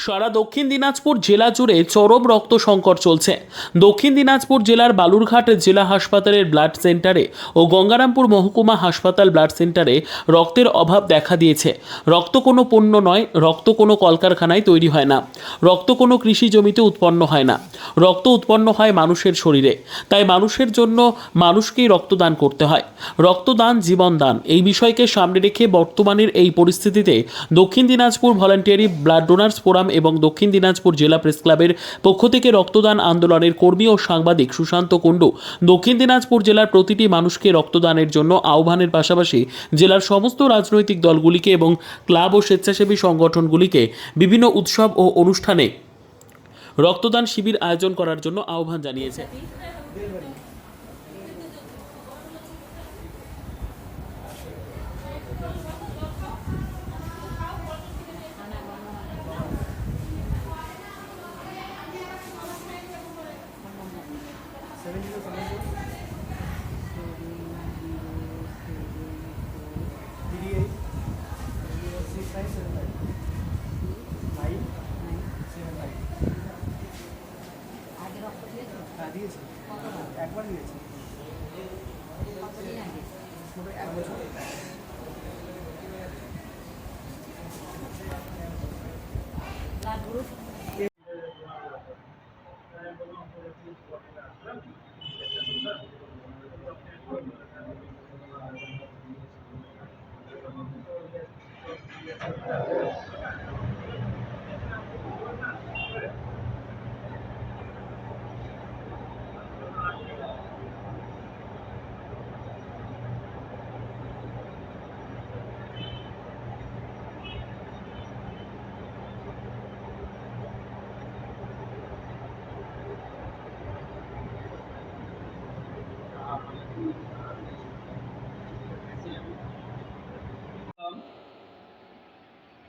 সারা দক্ষিণ দিনাজপুর জেলা জুড়ে চরম রক্ত সংকট চলছে। দক্ষিণ দিনাজপুর জেলার বালুরঘাট জেলা হাসপাতালের ব্লাড সেন্টারে ও গঙ্গারামপুর মহকুমা হাসপাতাল ব্লাড সেন্টারে রক্তের অভাব দেখা দিয়েছে। রক্ত কোনো পণ্য নয়, রক্ত কোনো কলকারখানায় তৈরি হয় না, রক্ত কোনো কৃষি জমিতে উৎপন্ন হয় না, রক্ত উৎপন্ন হয় মানুষের শরীরে। তাই মানুষের জন্য মানুষকেই রক্তদান করতে হয়। রক্তদান জীবনদান, এই বিষয়কে সামনে রেখে বর্তমানের এই পরিস্থিতিতে দক্ষিণ Dinajpur voluntary blood donors forum এবং দক্ষিণ দিনাজপুর জেলা প্রেস ক্লাবের পক্ষ থেকে রক্তদান আন্দোলনের কর্মী ও সাংবাদিক সুশান্ত কুণ্ডু দক্ষিণ দিনাজপুর জেলার প্রতিটি মানুষকে রক্তদানের জন্য আহ্বানের পাশাপাশি জেলার সমস্ত রাজনৈতিক দলগুলিকে এবং ক্লাব ও স্বেচ্ছাসেবী সংগঠনগুলিকে বিভিন্ন উৎসব ও অনুষ্ঠানে রক্তদান শিবির আয়োজন করার জন্য আহ্বান জানিয়েছে। দিয়েছে একবার দিয়েছে পুরো এক বছর।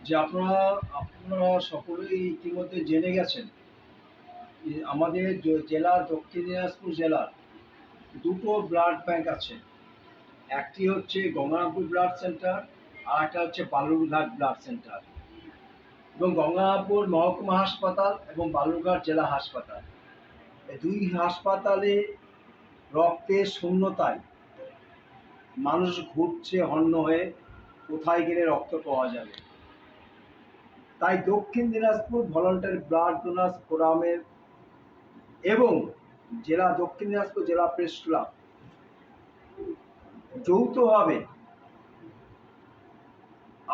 যে আপনারা সকলেই ইতিমধ্যে জেনে গেছেন যে আমাদের জেলার দক্ষিণ দিনাজপুর জেলার দুটো ব্লাড ব্যাংক আছে। একটি হচ্ছে গঙ্গারামপুর ব্লাড সেন্টার আর একটা হচ্ছে বালুরঘাট ব্লাড সেন্টার, এবং গঙ্গারামপুর মহকুমা হাসপাতাল এবং বালুরঘাট জেলা হাসপাতাল, এই দুই হাসপাতালে রক্তের শূন্যতায় মানুষ ঘুরছে হন্য হয়ে, কোথায় গেলে রক্ত পাওয়া যাবে। তাই দক্ষিণ দিনাজপুর ভলান্টারি ব্লাড ডোনার্স ফোরামের এবং দক্ষিণ দিনাজপুর জেলা প্রেস ক্লাব যৌথভাবে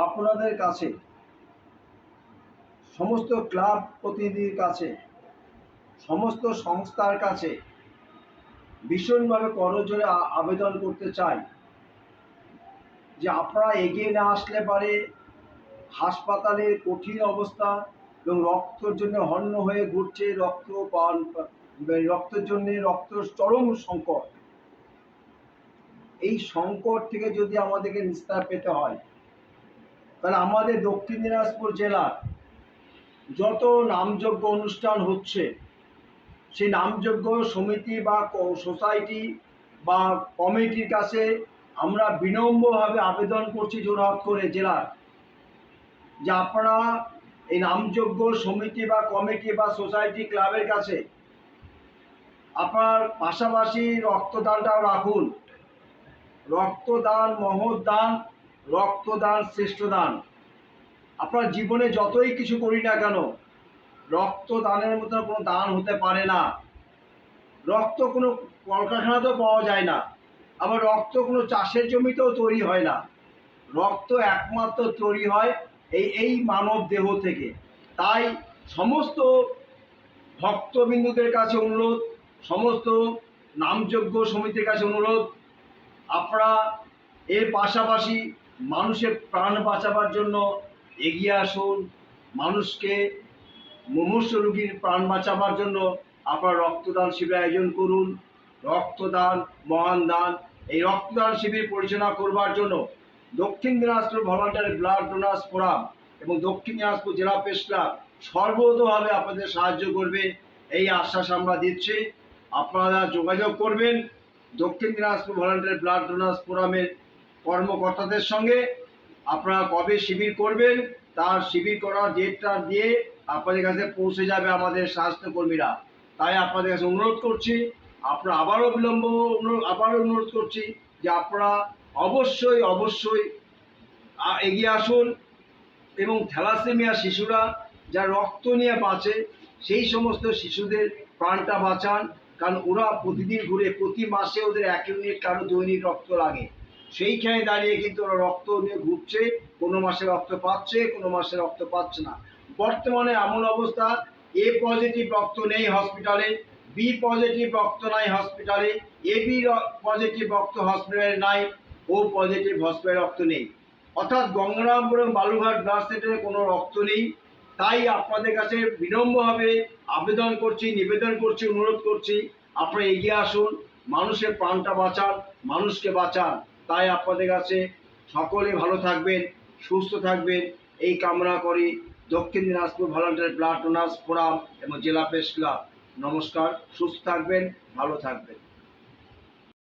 আপনাদের কাছে, সমস্ত ক্লাব প্রতিনিধির কাছে, সমস্ত সংস্থার কাছে ভীষণভাবে করজোড়ে আবেদন করতে চাই যে আপনারা এগিয়ে না আসলে পারে হাসপাতালের কঠিন অবস্থা এবং রক্তের জন্য হন্য হয়ে ঘুরছে, রক্তের জন্য রক্ত চরম সংকট। এই সংকট থেকে যদি আমাদেরকে নিস্তার পেতে হয়, তাহলে আমাদের দক্ষিণ দিনাজপুর জেলার যত নামযোগ্য অনুষ্ঠান হচ্ছে, সেই নামযোগ্য সমিতি বা সোসাইটি বা কমিটির কাছে আমরা বিনম্রভাবে আবেদন করছি জোরহাত করে জেলার, যে আপনারা এই নামযোগ্য সমিতি বা কমিটি বা সোসাইটি ক্লাবের কাছে আপনার পাশাপাশি রক্তদানটাও রাখুন। রক্তদান মহৎ দান, রক্তদান শ্রেষ্ঠ দান। আপনার জীবনে যতই কিছু করি না কেন, রক্তদানের মতো কোনো দান হতে পারে না। রক্ত কোনো কলকারখানাতেও পাওয়া যায় না, আবার রক্ত কোনো চাষের জমিতেও তৈরি হয় না। রক্ত একমাত্র তৈরি হয় এই মানব দেহ থেকে। তাই সমস্ত ভক্তবিন্দুদের কাছে অনুরোধ, সমস্ত নামযোগ্য সমিতির কাছে অনুরোধ, আপনারা এর পাশাপাশি মানুষের প্রাণ বাঁচাবার জন্য এগিয়ে আসুন। মানুষকে, মুমূর্ষু রোগীর প্রাণ বাঁচাবার জন্য আপনারা রক্তদান শিবির আয়োজন করুন। রক্তদান মহান দান। এই রক্তদান শিবির পরিচালনা করবার জন্য দক্ষিণ Dinajpur voluntary blood donors forum এবং দক্ষিণ দিনাজপুর জেলা প্রেস ক্লাব সর্বতোভাবে আপনাদের সাহায্য করবে, এই আশ্বাস আমরা দিচ্ছি। আপনারা যোগাযোগ করবেন দক্ষিণ দিনাজপুর ভলান্টারি ব্লাড ডোনার্স ফোরামের কর্মকর্তাদের সঙ্গে। আপনারা কবে শিবির করবেন তার শিবির করার ডেটটা দিয়ে আপনাদের কাছে পৌঁছে যাবে আমাদের স্বাস্থ্যকর্মীরা। তাই আপনাদের কাছে অনুরোধ করছি, আপনারা আবারও অনুরোধ করছি যে আপনারা অবশ্যই এগিয়ে আসুন এবং থ্যালাসেমিয়া শিশুরা যা রক্ত নিয়ে বাঁচে সেই সমস্ত শিশুদের প্রাণটা বাঁচান। কারণ ওরা প্রতিদিন ঘুরে, প্রতি মাসে ওদের 1 ইউনিট কারো দৈনিক রক্ত লাগে। সেইখানে দাঁড়িয়ে কিন্তু ওরা রক্ত নিয়ে ঘুরছে, কোনো মাসে রক্ত পাচ্ছে, কোনো মাসে রক্ত পাচ্ছে না। বর্তমানে এমন অবস্থা, এ পজিটিভ রক্ত নেই হসপিটালে, বি পজিটিভ রক্ত নাই হসপিটালে, এবি পজিটিভ রক্ত হসপিটালে নাই, ও পজিটিভ হসপিটালে রক্ত নেই। অর্থাৎ গঙ্গারামপুর এবং বালুরঘাট ব্লাড সেন্টারে কোনো রক্ত নেই। তাই আপনাদের কাছে বিনম্রভাবে আবেদন করছি, নিবেদন করছি, অনুরোধ করছি, আপনারা এগিয়ে আসুন, মানুষের প্রাণটা বাঁচান, মানুষকে বাঁচান। তাই আপনাদের কাছে সকলে ভালো থাকবেন, সুস্থ থাকবেন এই কামনা করি। দক্ষিণ Dinajpur volunteer blood donors forum এবং জেলা প্রেস ক্লাব, নমস্কার। সুস্থ থাকবেন, ভালো থাকবেন।